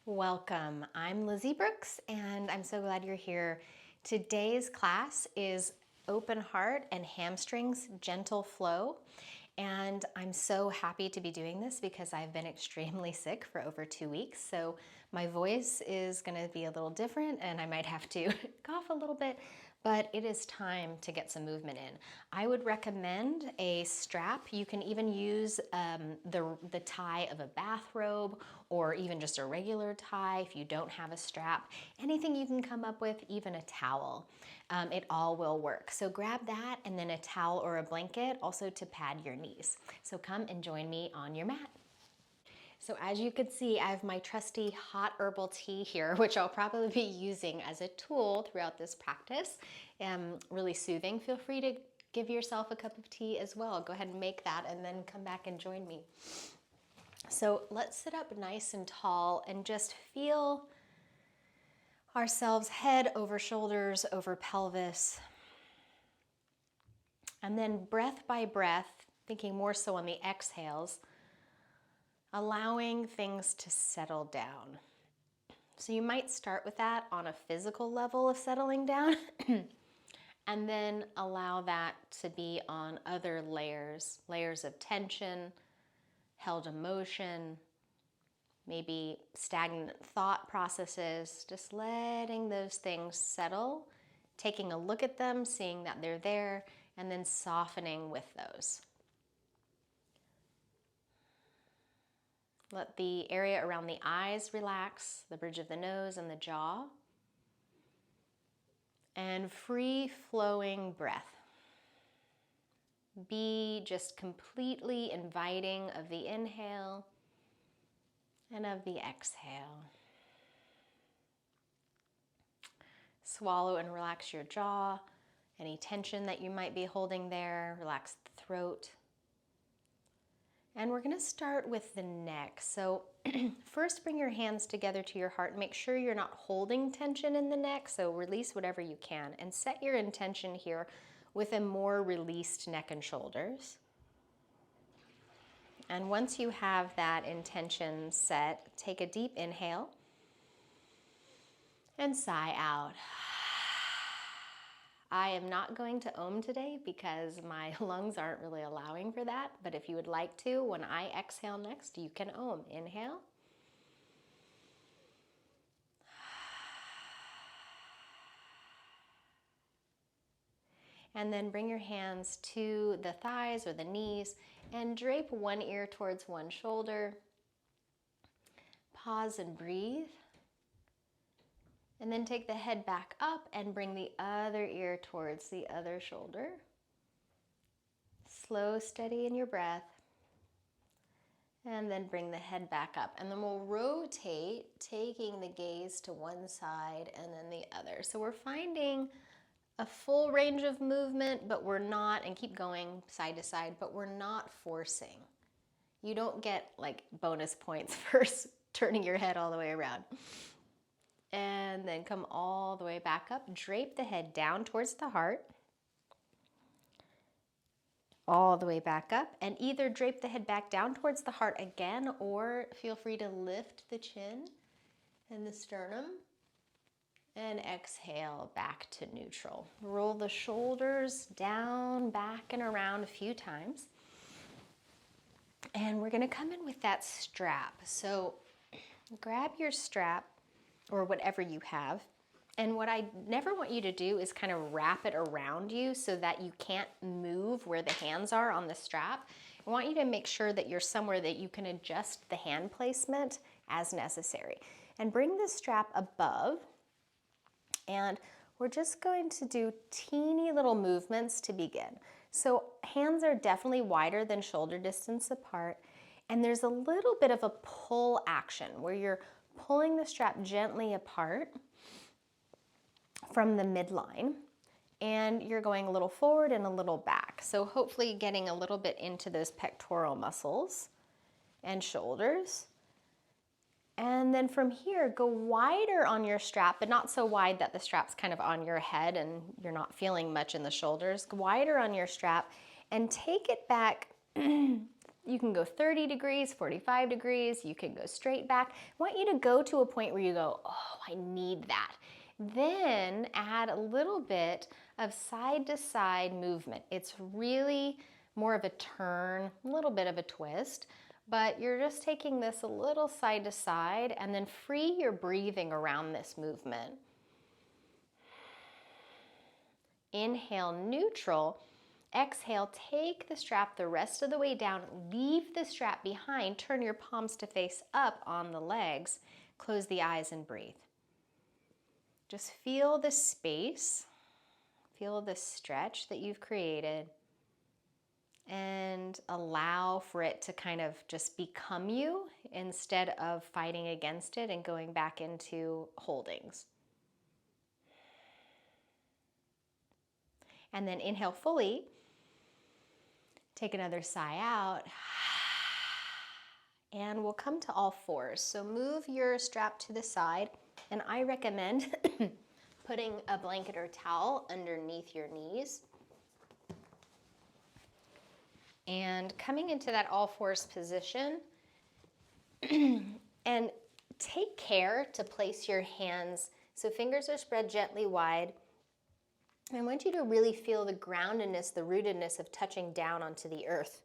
Welcome. I'm Lizzie Brooks, and I'm so glad you're here. Today's class is Open Heart and Hamstrings Gentle Flow, and I'm so happy to be doing this because I've been extremely sick for over 2 weeks, so my voice is going to be a little different and I might have to cough a little bit, but it is time to get some movement in. I would recommend a strap. You can even use the tie of a bathrobe or even just a regular tie if you don't have a strap. Anything you can come up with, even a towel. It all will work. So grab that and then a towel or a blanket also to pad your knees. So come and join me on your mat. So as you can see, I have my trusty hot herbal tea here, which I'll probably be using as a tool throughout this practice. Really soothing. Feel free to give yourself a cup of tea as well. Go ahead and make that and then come back and join me. So let's sit up nice and tall and just feel ourselves head over shoulders, over pelvis. And then breath by breath, thinking more so on the exhales, allowing things to settle down. So you might start with that on a physical level of settling down and then allow that to be on other layers of tension, held emotion, maybe stagnant thought processes, just letting those things settle, taking a look at them, seeing that they're there, and then softening with those. Let the area around the eyes relax, the bridge of the nose and the jaw. And free-flowing breath. Be just completely inviting of the inhale and of the exhale. Swallow and relax your jaw. Any tension that you might be holding there, relax the throat. And we're going to start with the neck. So first bring your hands together to your heart. Make sure you're not holding tension in the neck, so release whatever you can. And set your intention here with a more released neck and shoulders. And once you have that intention set, take a deep inhale and sigh out. I am not going to Om today because my lungs aren't really allowing for that, but if you would like to, when I exhale next, you can Om. Inhale. And then bring your hands to the thighs or the knees and drape one ear towards one shoulder. Pause and breathe. And then take the head back up and bring the other ear towards the other shoulder. Slow, steady in your breath. And then bring the head back up. And then we'll rotate, taking the gaze to one side and then the other. So we're finding a full range of movement, but we're not, and keep going side to side, but we're not forcing. You don't get like bonus points for turning your head all the way around. And then come all the way back up. Drape the head down towards the heart. All the way back up. And either drape the head back down towards the heart again, or feel free to lift the chin and the sternum. And exhale back to neutral. Roll the shoulders down, back, and around a few times. And we're going to come in with that strap. So grab your strap, or whatever you have. And what I never want you to do is kind of wrap it around you so that you can't move where the hands are on the strap. I want you to make sure that you're somewhere that you can adjust the hand placement as necessary. And bring the strap above. And we're just going to do teeny little movements to begin. So hands are definitely wider than shoulder distance apart. And there's a little bit of a pull action where you're pulling the strap gently apart from the midline, and you're going a little forward and a little back. So hopefully getting a little bit into those pectoral muscles and shoulders. And then from here, go wider on your strap, but not so wide that the strap's kind of on your head and you're not feeling much in the shoulders. Go wider on your strap and take it back You can go 30 degrees, 45 degrees, you can go straight back. I want you to go to a point where you go, oh, I need that. Then add a little bit of side to side movement. It's really more of a turn, a little bit of a twist, but you're just taking this a little side to side and then free your breathing around this movement. Inhale, neutral. Exhale, take the strap the rest of the way down, leave the strap behind, turn your palms to face up on the legs, close the eyes and breathe. Just feel the space, feel the stretch that you've created, and allow for it to kind of just become you instead of fighting against it and going back into holdings. And then inhale fully. Take another sigh out. And we'll come to all fours. So move your strap to the side. And I recommend putting a blanket or towel underneath your knees. And coming into that all fours position. And take care to place your hands so fingers are spread gently wide. I want you to really feel the groundedness, the rootedness of touching down onto the earth.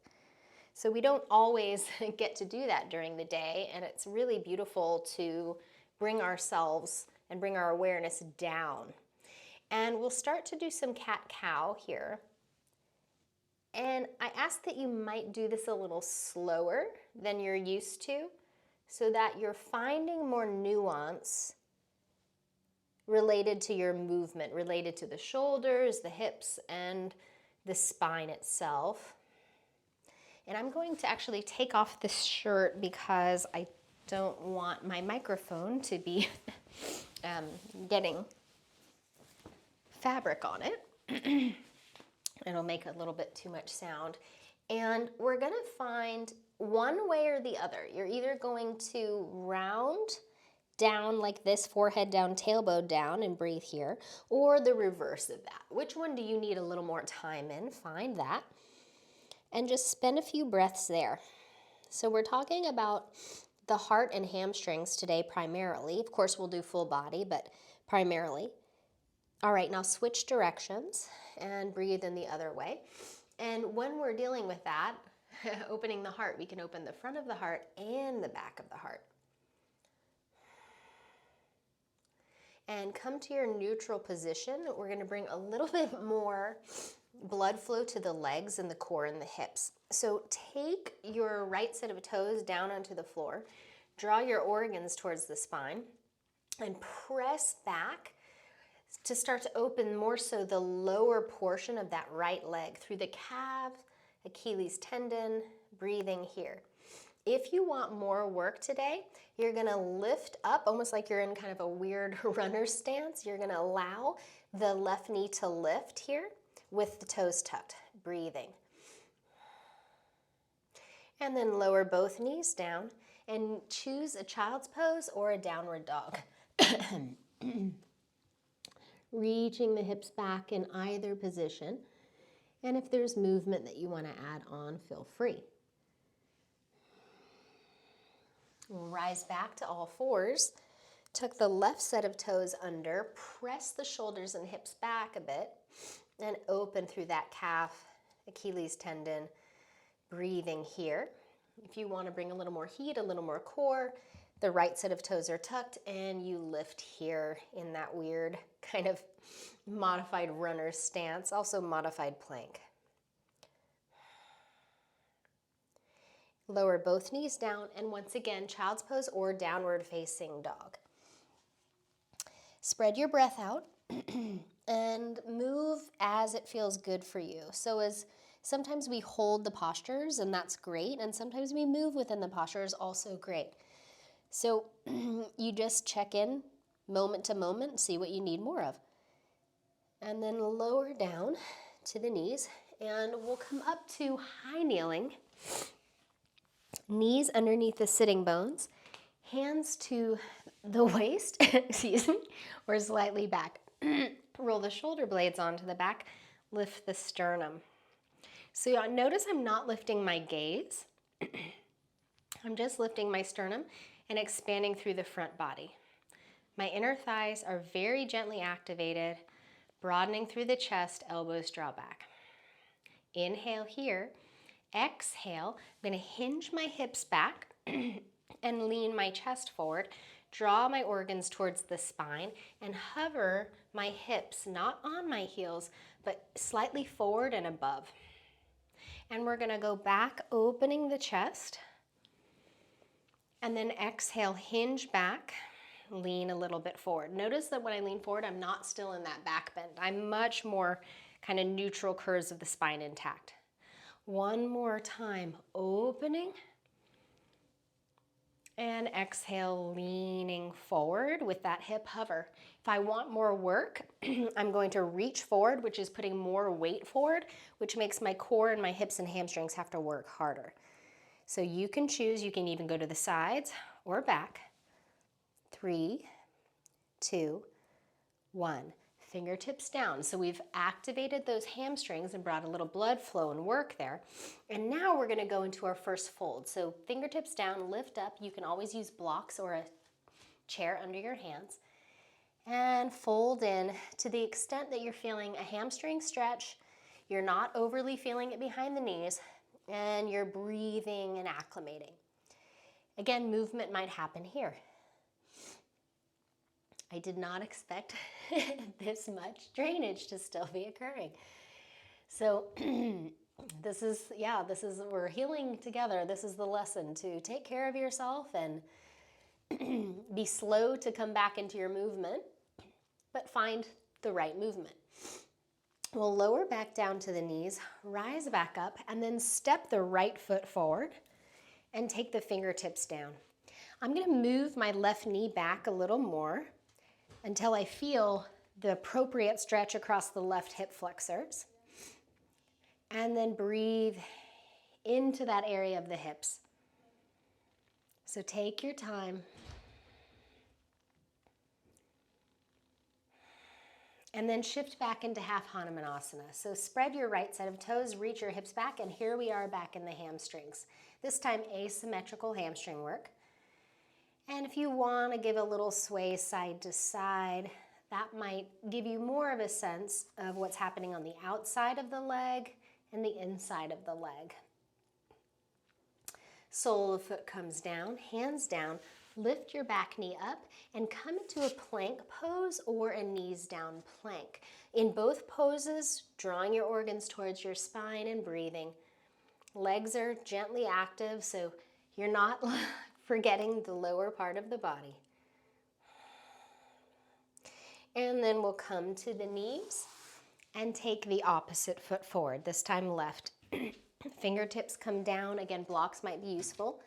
So we don't always get to do that during the day, and it's really beautiful to bring ourselves and bring our awareness down. And we'll start to do some cat-cow here. And I ask that you might do this a little slower than you're used to so that you're finding more nuance related to your movement, related to the shoulders, the hips, and the spine itself. And I'm going to actually take off this shirt because I don't want my microphone to be getting fabric on it. It'll make a little bit too much sound. And we're gonna find one way or the other. You're either going to round down like this, forehead down, tailbone down, and breathe here, or the reverse of that. Which one do you need a little more time in? Find that. And just spend a few breaths there. So we're talking about the heart and hamstrings today primarily. Of course, we'll do full body, but primarily. All right, now switch directions and breathe in the other way. And when we're dealing with that, opening the heart, we can open the front of the heart and the back of the heart. And come to your neutral position. We're going to bring a little bit more blood flow to the legs and the core and the hips. So take your right set of toes down onto the floor, draw your organs towards the spine, and press back to start to open more so the lower portion of that right leg through the calf, Achilles tendon, breathing here. If you want more work today, you're gonna lift up almost like you're in kind of a weird runner stance. You're gonna allow the left knee to lift here with the toes tucked, breathing. And then lower both knees down and choose a child's pose or a downward dog. Reaching the hips back in either position. And if there's movement that you want to add on, feel free. We'll rise back to all fours. Tuck the left set of toes under, press the shoulders and hips back a bit, and open through that calf, Achilles tendon, breathing here. If you want to bring a little more heat, a little more core, the right set of toes are tucked and you lift here in that weird kind of modified runner stance, also modified plank. Lower both knees down, and once again, child's pose or downward facing dog. Spread your breath out and move as it feels good for you. So as sometimes we hold the postures, and that's great, and sometimes we move within the postures, also great. So you just check in moment to moment and see what you need more of. And then lower down to the knees, and we'll come up to high kneeling. Knees underneath the sitting bones, hands to the waist, excuse me, or slightly back. Roll the shoulder blades onto the back, lift the sternum. So notice I'm not lifting my gaze. I'm just lifting my sternum and expanding through the front body. My inner thighs are very gently activated, broadening through the chest, elbows draw back. Inhale here. Exhale, I'm going to hinge my hips back and lean my chest forward, draw my organs towards the spine, and hover my hips, not on my heels, but slightly forward and above. And we're going to go back, opening the chest, and then exhale, hinge back, lean a little bit forward. Notice that when I lean forward, I'm not still in that back bend. I'm much more kind of neutral curves of the spine intact. One more time, opening, and exhale, leaning forward with that hip hover. If I want more work, I'm going to reach forward, which is putting more weight forward, which makes my core and my hips and hamstrings have to work harder. So you can choose, you can even go to the sides or back. 3, 2, 1. Fingertips down. So we've activated those hamstrings and brought a little blood flow and work there. And now we're going to go into our first fold. So fingertips down, lift up. You can always use blocks or a chair under your hands. And fold in to the extent that you're feeling a hamstring stretch. You're not overly feeling it behind the knees, and you're breathing and acclimating. Again, movement might happen here. I did not expect this much drainage to still be occurring. So we're healing together. This is the lesson, to take care of yourself and be slow to come back into your movement, but find the right movement. We'll lower back down to the knees, rise back up, and then step the right foot forward and take the fingertips down. I'm going to move my left knee back a little more until I feel the appropriate stretch across the left hip flexors. And then breathe into that area of the hips. So take your time. And then shift back into half Hanumanasana. So spread your right set of toes, reach your hips back, and here we are back in the hamstrings. This time asymmetrical hamstring work. And if you want to give a little sway side to side, that might give you more of a sense of what's happening on the outside of the leg and the inside of the leg. Sole of foot comes down, hands down, lift your back knee up and come into a plank pose or a knees down plank. In both poses, drawing your organs towards your spine and breathing. Legs are gently active, so you're not forgetting the lower part of the body. And then we'll come to the knees and take the opposite foot forward, this time left. Fingertips come down. Again, blocks might be useful.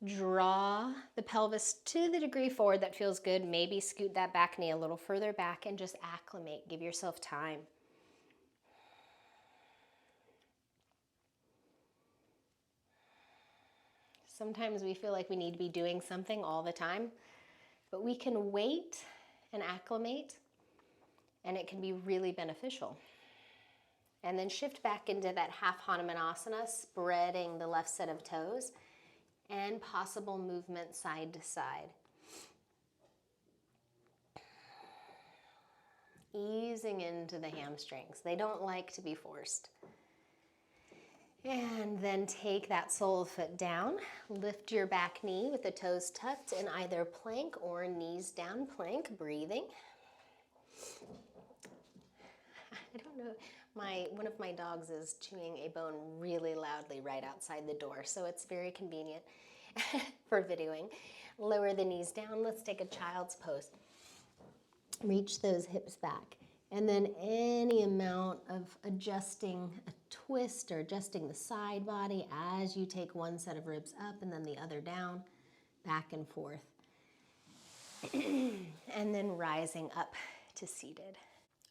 Draw the pelvis to the degree forward that feels good. Maybe scoot that back knee a little further back and just acclimate. Give yourself time. Sometimes we feel like we need to be doing something all the time, but we can wait and acclimate, and it can be really beneficial. And then shift back into that half Hanumanasana, spreading the left set of toes, and possible movement side to side. Easing into the hamstrings. They don't like to be forced. And then take that sole foot down, lift your back knee with the toes tucked in either plank or knees down plank, breathing. I don't know, one of my dogs is chewing a bone really loudly right outside the door, so it's very convenient for videoing. Lower the knees down, let's take a child's pose. Reach those hips back. And then any amount of adjusting a twist or adjusting the side body as you take one set of ribs up and then the other down, back and forth. And then rising up to seated.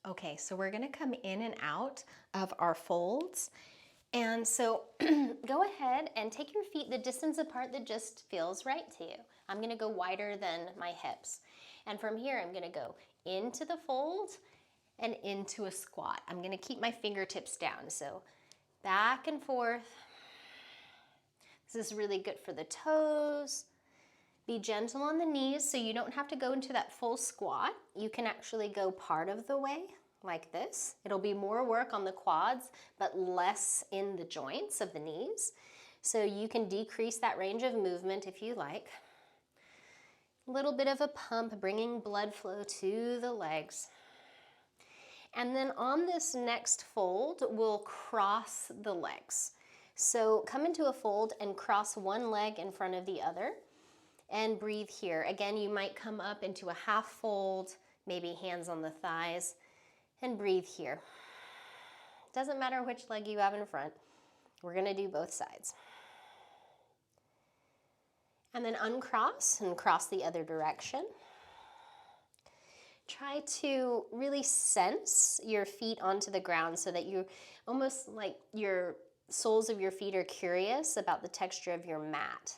Okay, so we're gonna come in and out of our folds. And so go ahead and take your feet the distance apart that just feels right to you. I'm gonna go wider than my hips. And from here, I'm gonna go into the fold and into a squat. I'm gonna keep my fingertips down, so back and forth. This is really good for the toes. Be gentle on the knees so you don't have to go into that full squat. You can actually go part of the way like this. It'll be more work on the quads, but less in the joints of the knees. So you can decrease that range of movement if you like. A little bit of a pump, bringing blood flow to the legs. And then on this next fold, we'll cross the legs. So come into a fold and cross one leg in front of the other and breathe here. Again, you might come up into a half fold, maybe hands on the thighs, and breathe here. Doesn't matter which leg you have in front. We're gonna do both sides. And then uncross and cross the other direction. Try to really sense your feet onto the ground so that you almost like your soles of your feet are curious about the texture of your mat.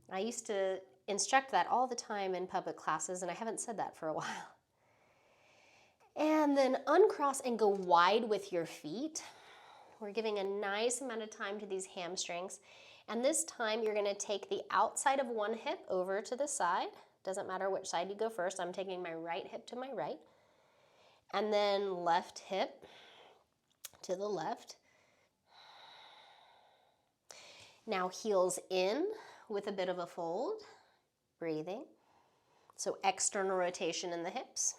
I used to instruct that all the time in public classes, and I haven't said that for a while. And then uncross and go wide with your feet. We're giving a nice amount of time to these hamstrings. And this time you're gonna take the outside of one hip over to the side. Doesn't matter which side you go first. I'm taking my right hip to my right. And then left hip to the left. Now heels in with a bit of a fold. Breathing. So external rotation in the hips.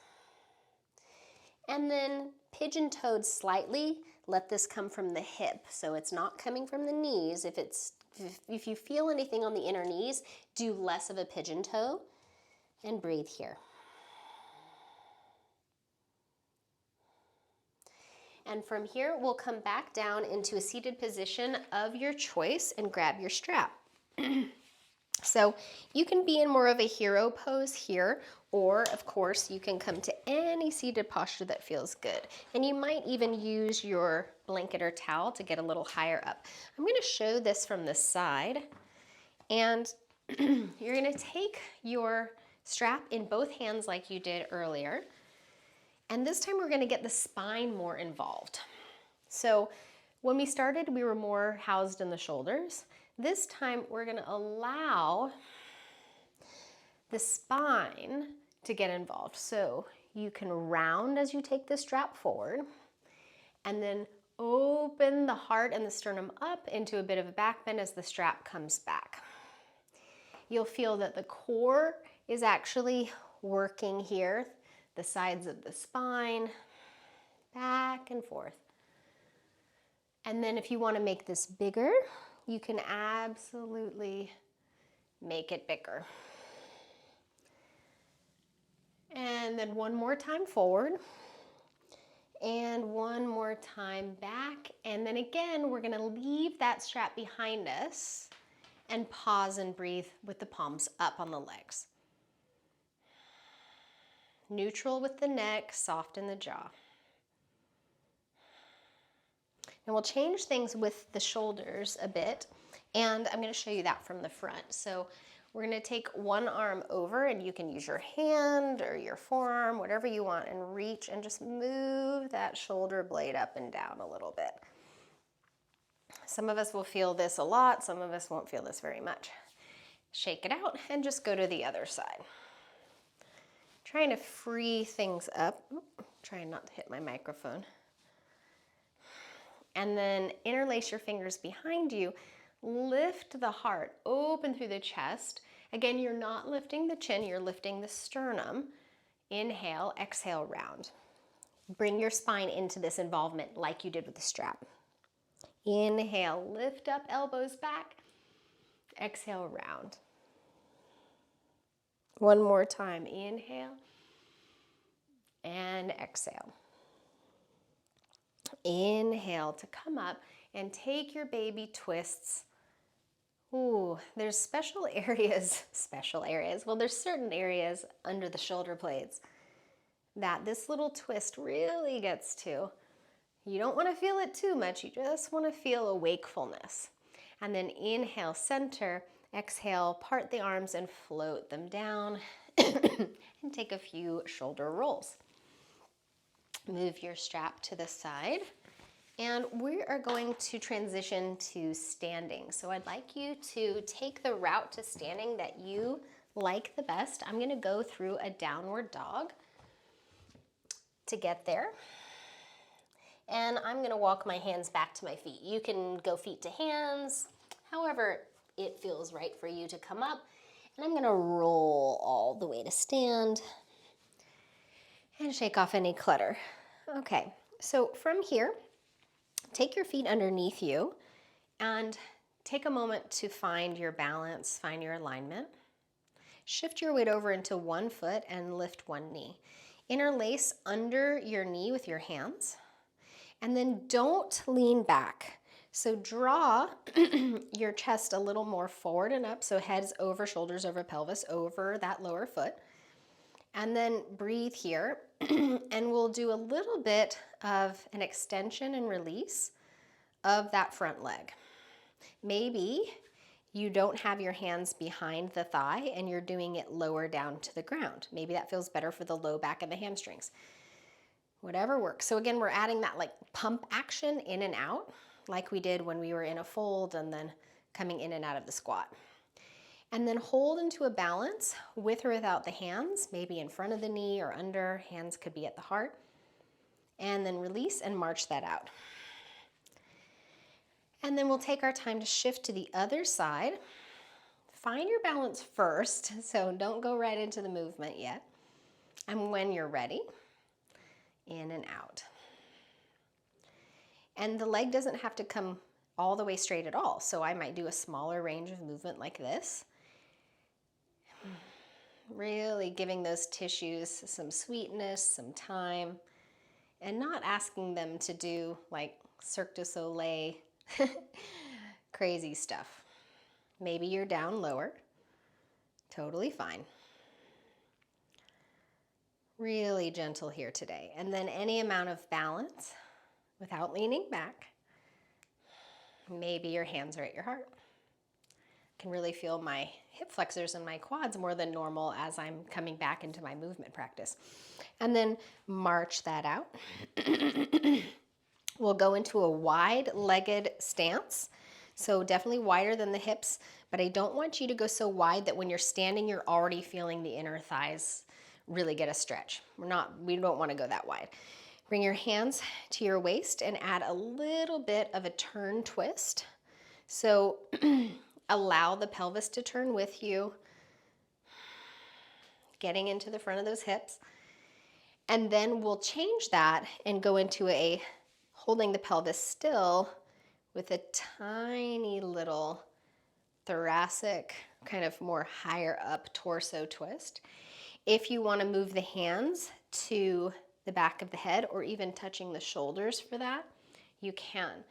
And then pigeon-toed slightly. Let this come from the hip. So it's not coming from the knees. If you feel anything on the inner knees, do less of a pigeon toe and breathe here. And from here, we'll come back down into a seated position of your choice and grab your strap. So you can be in more of a hero pose here, or of course you can come to any seated posture that feels good. And you might even use your blanket or towel to get a little higher up. I'm gonna show this from the side, and you're gonna take your strap in both hands like you did earlier. And this time we're gonna get the spine more involved. So when we started, we were more housed in the shoulders. This time we're gonna allow the spine to get involved. So you can round as you take the strap forward, and then open the heart and the sternum up into a bit of a back bend as the strap comes back. You'll feel that the core is actually working here, the sides of the spine, back and forth. And then if you want to make this bigger, you can absolutely make it bigger. And then one more time forward, and one more time back. And then again, we're gonna leave that strap behind us and pause and breathe with the palms up on the legs. Neutral with the neck, soft in the jaw. And we'll change things with the shoulders a bit, and I'm gonna show you that from the front. So we're gonna take one arm over, and you can use your hand or your forearm, whatever you want, and reach and just move that shoulder blade up and down a little bit. Some of us will feel this a lot, some of us won't feel this very much. Shake it out and just go to the other side. Trying to free things up. Trying not to hit my microphone. And then interlace your fingers behind you. Lift the heart open through the chest. Again, you're not lifting the chin, you're lifting the sternum. Inhale, exhale, round. Bring your spine into this involvement like you did with the strap. Inhale, lift up, elbows back. Exhale, round. One more time, inhale and exhale. Inhale to come up and take your baby twists. Ooh, there's special areas. Well, there's certain areas under the shoulder blades that this little twist really gets to. You don't want to feel it too much. You just want to feel a wakefulness. And then inhale, center. Exhale, part the arms and float them down and take a few shoulder rolls. Move your strap to the side And we are going to transition to standing. So I'd like you to take the route to standing that you like the best. I'm gonna go through a downward dog to get there. And I'm gonna walk my hands back to my feet. You can go feet to hands, however it feels right for you to come up. And I'm gonna roll all the way to stand and shake off any clutter. Okay, so from here, take your feet underneath you and take a moment to find your balance, find your alignment. Shift your weight over into one foot and lift one knee. Interlace under your knee with your hands, and then don't lean back. So draw your chest a little more forward and up, so heads over, shoulders over, pelvis over that lower foot. And then breathe here, and we'll do a little bit of an extension and release of that front leg. Maybe you don't have your hands behind the thigh and you're doing it lower down to the ground. Maybe that feels better for the low back and the hamstrings. Whatever works. So again, we're adding that like pump action in and out, like we did when we were in a fold and then coming in and out of the squat. And then hold into a balance with or without the hands, maybe in front of the knee or under. Hands could be at the heart. And then release and march that out. And then we'll take our time to shift to the other side. Find your balance first, so don't go right into the movement yet. And when you're ready, in and out. And the leg doesn't have to come all the way straight at all. So I might do a smaller range of movement like this. Really giving those tissues some sweetness, some time, and not asking them to do like Cirque du Soleil crazy stuff. Maybe you're down lower. Totally fine. Really gentle here today. And then any amount of balance without leaning back. Maybe your hands are at your heart. I can really feel my hip flexors and my quads more than normal as I'm coming back into my movement practice. And then march that out. We'll go into a wide-legged stance. So definitely wider than the hips, but I don't want you to go so wide that when you're standing, you're already feeling the inner thighs really get a stretch. We don't want to go that wide. Bring your hands to your waist and add a little bit of a turn twist. So allow the pelvis to turn with you, getting into the front of those hips. And then we'll change that and go into a holding the pelvis still with a tiny little thoracic, kind of more higher up torso twist. If you want to move the hands to the back of the head or even touching the shoulders for that, you can.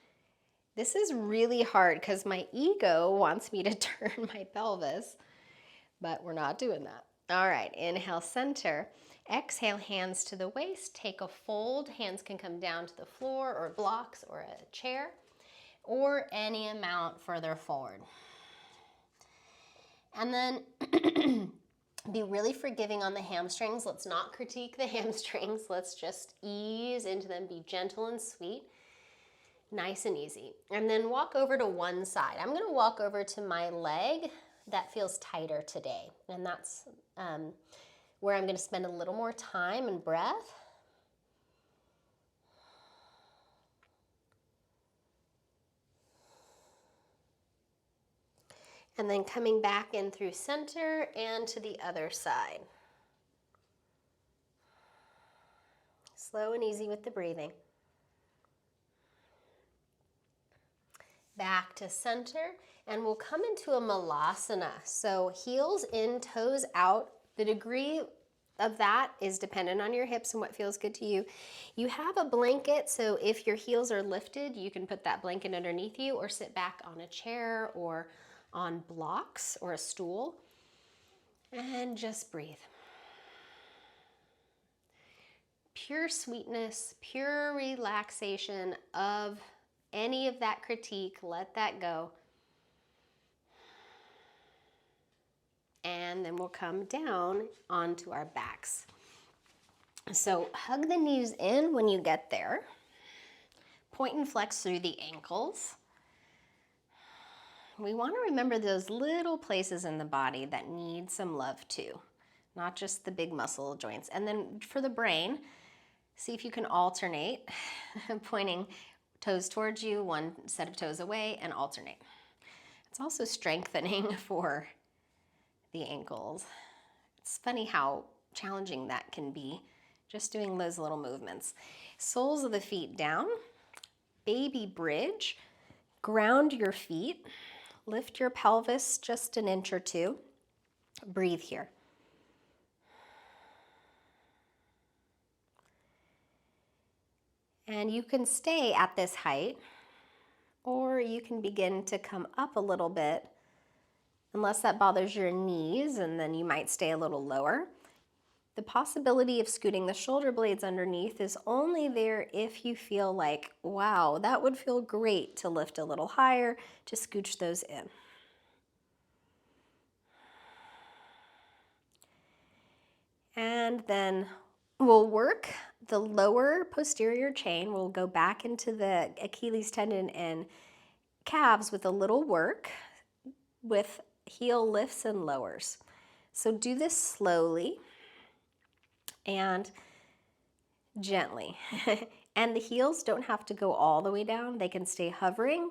This is really hard because my ego wants me to turn my pelvis, but we're not doing that. All right, inhale, center. Exhale, hands to the waist. Take a fold. Hands can come down to the floor or blocks or a chair or any amount further forward. And then be really forgiving on the hamstrings. Let's not critique the hamstrings. Let's just ease into them. Be gentle and sweet. Nice and easy. And then walk over to one side. I'm going to walk over to my leg that feels tighter today. And that's where I'm going to spend a little more time and breath. And then coming back in through center and to the other side. Slow and easy with the breathing. Back to center, and we'll come into a malasana. So heels in, toes out. The degree of that is dependent on your hips and what feels good to you. You have a blanket, so if your heels are lifted, you can put that blanket underneath you or sit back on a chair or on blocks or a stool, and just breathe. Pure sweetness, pure relaxation of any of that critique. Let that go. And then we'll come down onto our backs. So hug the knees in when you get there. Point and flex through the ankles. We want to remember those little places in the body that need some love too, not just the big muscle joints. And then for the brain, see if you can alternate, pointing toes towards you, one set of toes away, and alternate. It's also strengthening for the ankles. It's funny how challenging that can be, just doing those little movements. Soles of the feet down, baby bridge, ground your feet, lift your pelvis just an inch or two, breathe here. And you can stay at this height, or you can begin to come up a little bit, unless that bothers your knees, and then you might stay a little lower. The possibility of scooting the shoulder blades underneath is only there if you feel like, wow, that would feel great to lift a little higher, to scooch those in. And then we'll work the lower posterior chain. We'll go back into the Achilles tendon and calves with a little work with heel lifts and lowers. So do this slowly and gently. And the heels don't have to go all the way down. They can stay hovering,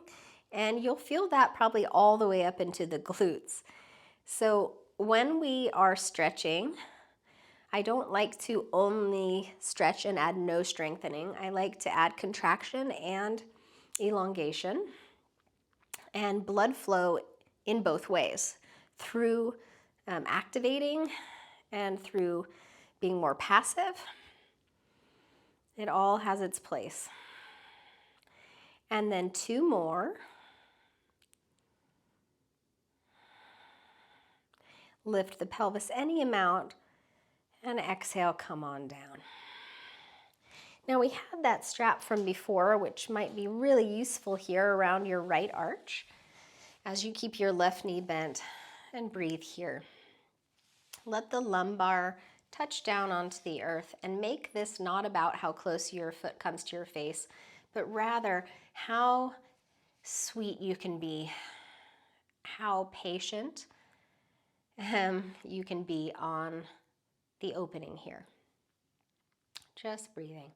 and you'll feel that probably all the way up into the glutes. So when we are stretching, I don't like to only stretch and add no strengthening. I like to add contraction and elongation and blood flow in both ways, through activating and through being more passive. It all has its place. And then 2 more. Lift the pelvis any amount and exhale, come on down. Now we had that strap from before, which might be really useful here around your right arch as you keep your left knee bent, and breathe here. Let the lumbar touch down onto the earth, and make this not about how close your foot comes to your face, but rather how sweet you can be, how patient you can be on the opening here. Just breathing.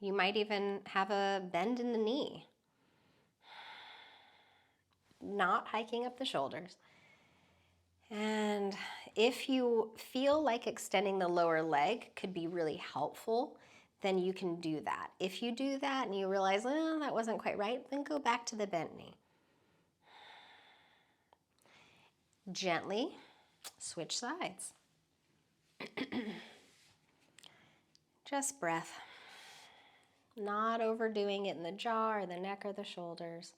You might even have a bend in the knee. Not hiking up the shoulders. And if you feel like extending the lower leg could be really helpful, then you can do that. If you do that and you realize, oh, that wasn't quite right, then go back to the bent knee. Gently switch sides. Just breath. Not overdoing it in the jaw or the neck or the shoulders.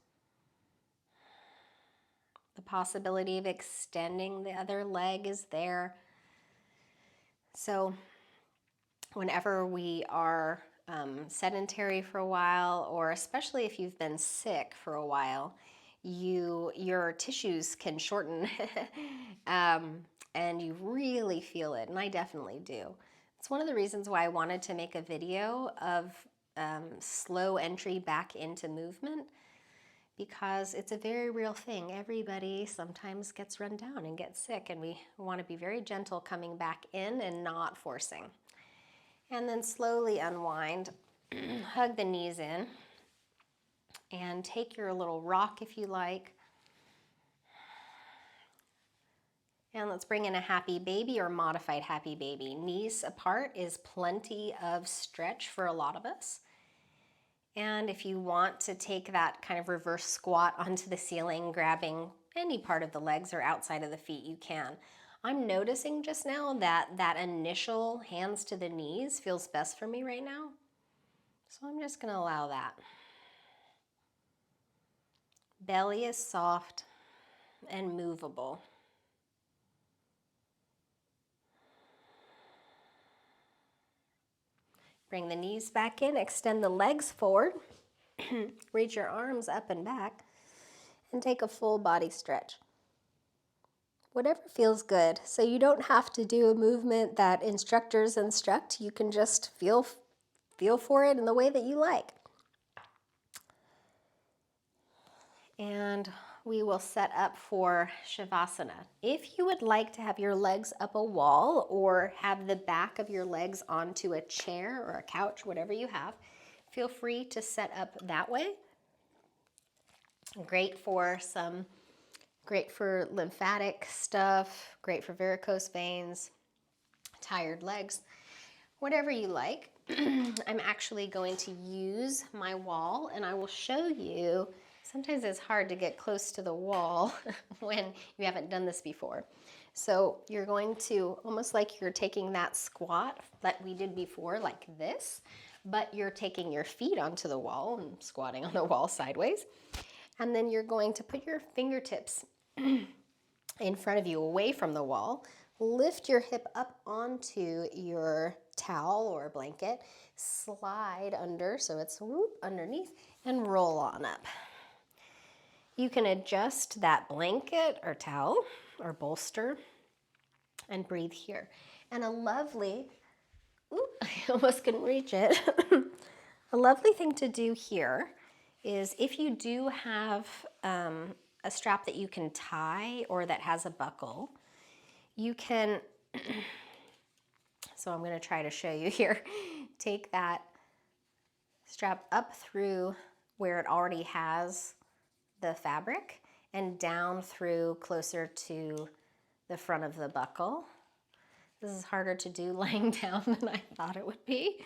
The possibility of extending the other leg is there. So whenever we are sedentary for a while, or especially if you've been sick for a while, your tissues can shorten and you really feel it, and I definitely do. It's one of the reasons why I wanted to make a video of slow entry back into movement, because it's a very real thing. Everybody sometimes gets run down and gets sick, and we want to be very gentle coming back in and not forcing. And then slowly unwind, hug the knees in, and take your little rock if you like. And let's bring in a happy baby or modified happy baby. Knees apart is plenty of stretch for a lot of us. And if you want to take that kind of reverse squat onto the ceiling, grabbing any part of the legs or outside of the feet, you can. I'm noticing just now that that initial hands to the knees feels best for me right now. So I'm just going to allow that. Belly is soft and movable. Bring the knees back in, extend the legs forward, reach your arms up and back, and take a full body stretch. Whatever feels good. So you don't have to do a movement that instructors instruct. You can just feel for it in the way that you like. And we will set up for Shavasana. If you would like to have your legs up a wall or have the back of your legs onto a chair or a couch, whatever you have, feel free to set up that way. Great for lymphatic stuff, great for varicose veins, tired legs, whatever you like. I'm actually going to use my wall and I will show you. Sometimes it's hard to get close to the wall when you haven't done this before. So you're going to, almost like you're taking that squat that we did before, like this, but you're taking your feet onto the wall and squatting on the wall sideways. And then you're going to put your fingertips in front of you, away from the wall. Lift your hip up onto your towel or a blanket, slide under so it's whoop underneath, and roll on up. You can adjust that blanket or towel or bolster and breathe here. And a lovely, I almost couldn't reach it. A lovely thing to do here is if you do have a strap that you can tie or that has a buckle, you can, so I'm going to try to show you here, take that strap up through where it already has the fabric and down through closer to the front of the buckle. This is harder to do lying down than I thought it would be.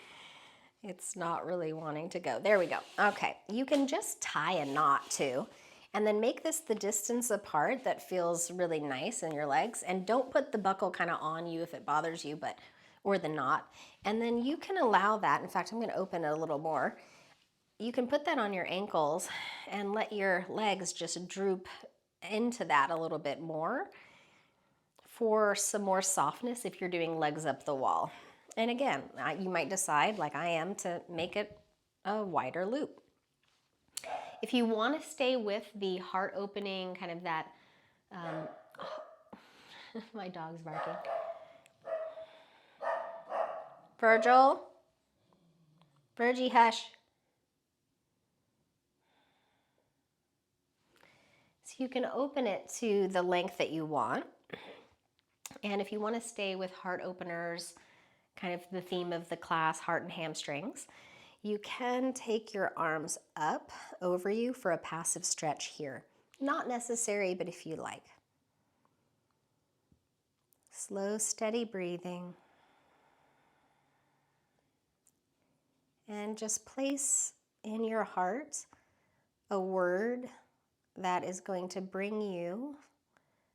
It's not really wanting to go. There we go. Okay, you can just tie a knot too, and then make this the distance apart that feels really nice in your legs. And don't put the buckle kind of on you if it bothers you, or the knot. And then you can allow that. In fact, I'm going to open it a little more. You can put that on your ankles and let your legs just droop into that a little bit more for some more softness if you're doing legs up the wall. And again, you might decide, like I am, to make it a wider loop. If you want to stay with the heart opening, kind of that, my dog's barking. Virgie, hush. So you can open it to the length that you want. And if you want to stay with heart openers, kind of the theme of the class, heart and hamstrings, you can take your arms up over you for a passive stretch here. Not necessary, but if you like. Slow, steady breathing. And just place in your heart a word that is going to bring you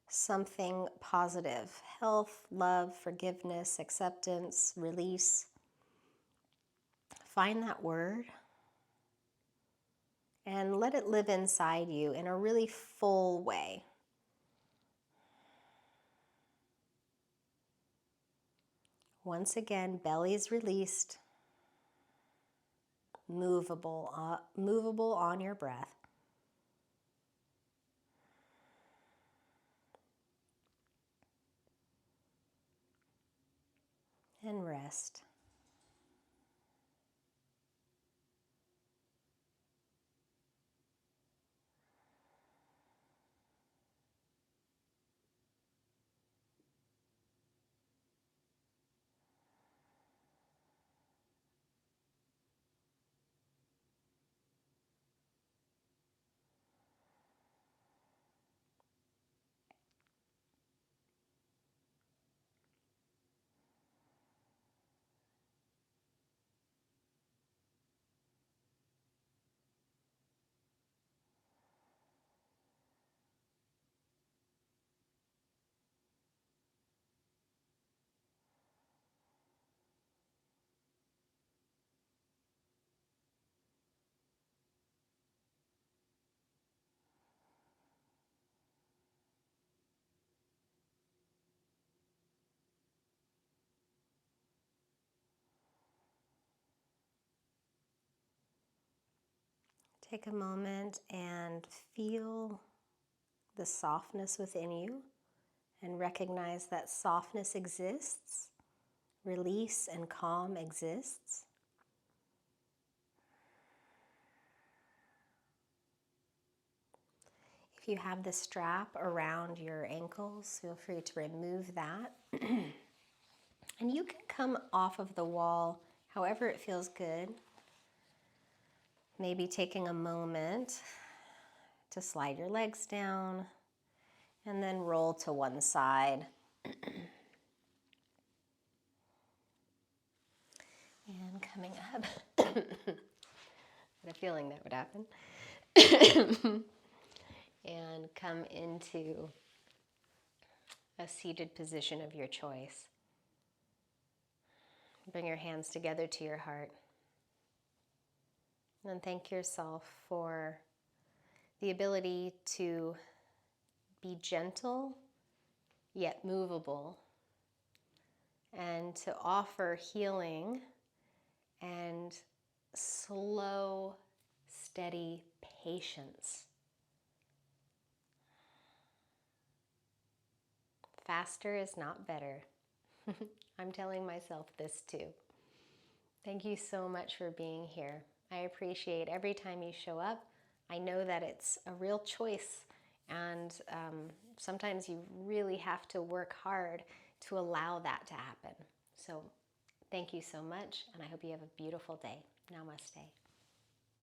something positive. Health, love, forgiveness, acceptance, release. Find that word and let it live inside you in a really full way. Once again, belly's released, movable on your breath. And rest. Take a moment and feel the softness within you and recognize that softness exists, release and calm exists. If you have the strap around your ankles, feel free to remove that. And you can come off of the wall however it feels good. Maybe taking a moment to slide your legs down and then roll to one side. And coming up. I had a feeling that would happen. And come into a seated position of your choice. Bring your hands together to your heart. And thank yourself for the ability to be gentle yet movable, and to offer healing and slow, steady patience. Faster is not better. I'm telling myself this too. Thank you so much for being here. I appreciate every time you show up. I know that it's a real choice, and sometimes you really have to work hard to allow that to happen. So thank you so much, and I hope you have a beautiful day. Namaste.